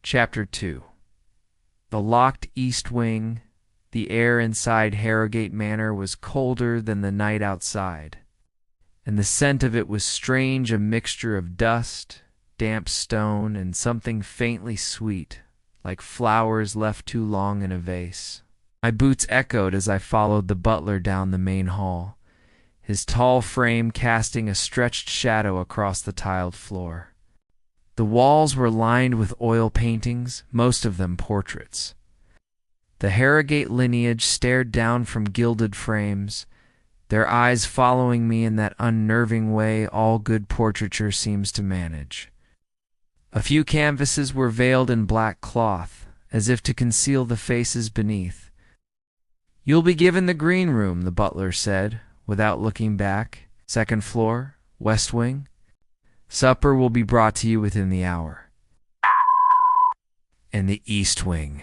Chapter 2. The locked east wing. The air inside Harrowgate Manor was colder than the night outside, and the scent of it was strange, a mixture of dust, damp stone, and something faintly sweet, like flowers left too long in a vase. My boots echoed as I followed the butler down the main hall, his tall frame casting a stretched shadow across the tiled floor. The walls were lined with oil paintings, most of them portraits. The Harrowgate lineage stared down from gilded frames, their eyes following me in that unnerving way all good portraiture seems to manage. A few canvases were veiled in black cloth, as if to conceal the faces beneath. "You'll be given the green room," the butler said, without looking back. "Second floor, west wing. Supper will be brought to you within the hour." "And the east wing?"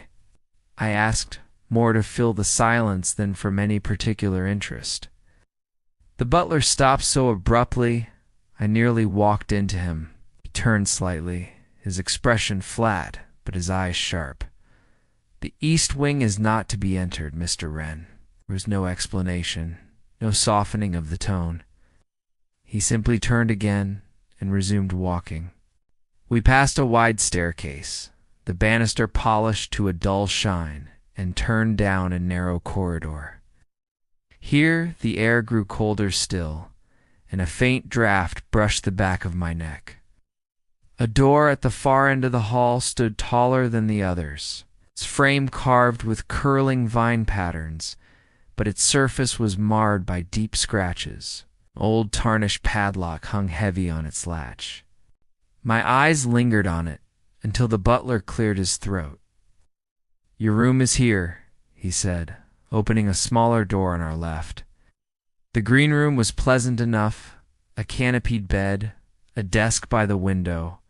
I asked, more to fill the silence than from any particular interest. The butler stopped so abruptly, I nearly walked into him. He turned slightly, his expression flat, but his eyes sharp. "The east wing is not to be entered, Mr. Wren." There was no explanation, no softening of the tone. He simply turned again and resumed walking. We passed a wide staircase, the banister polished to a dull shine, and turned down a narrow corridor. Here the air grew colder still, and a faint draught brushed the back of my neck. A door at the far end of the hall stood taller than the others, its frame carved with curling vine patterns, but its surface was marred by deep scratches. An old tarnished padlock hung heavy on its latch. My eyes lingered on it until the butler cleared his throat. "Your room is here," he said, opening a smaller door on our left. The green room was pleasant enough, a canopied bed, a desk by the window,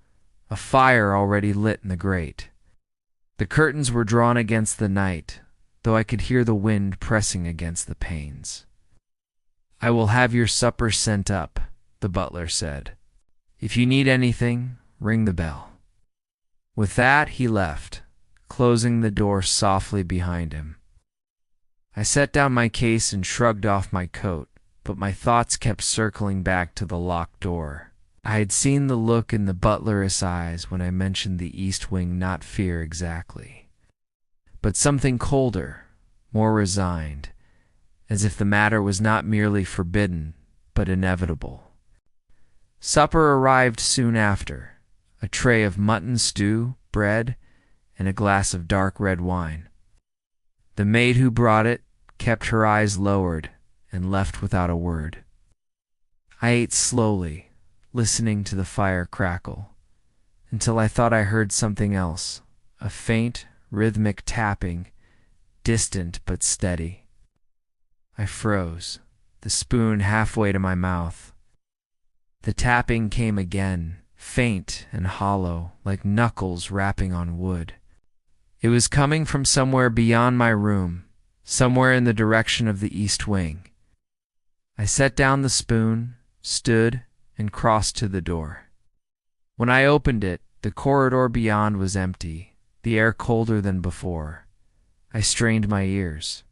a fire already lit in the grate. The curtains were drawn against the night, though I could hear the wind pressing against the panes. "I will have your supper sent up," the butler said. "If you need anything, ring the bell." With that he left, closing the door softly behind him. I set down my case and shrugged off my coat, but my thoughts kept circling back to the locked door. I had seen the look in the butler's eyes when I mentioned the east wing, not fear exactly, but something colder, more resigned, as if the matter was not merely forbidden, but inevitable. Supper arrived soon after, a tray of mutton stew, bread, and a glass of dark red wine. The maid who brought it kept her eyes lowered and left without a word. I ate slowly, listening to the fire crackle, until I thought I heard something else, a faint, rhythmic tapping, distant but steady. I froze, the spoon halfway to my mouth. The tapping came again, faint and hollow, like knuckles rapping on wood. It was coming from somewhere beyond my room, somewhere in the direction of the east wing. I set down the spoon, stood, and crossed to the door. When I opened it, the corridor beyond was empty, the air colder than before. I strained my ears.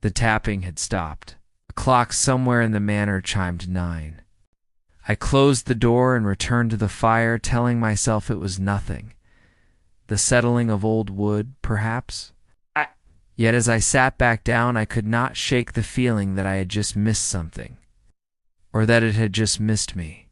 The tapping had stopped. A clock somewhere in the manor chimed 9. I closed the door and returned to the fire, telling myself it was nothing. The settling of old wood, perhaps? Yet as I sat back down, I could not shake the feeling that I had just missed something, or that it had just missed me.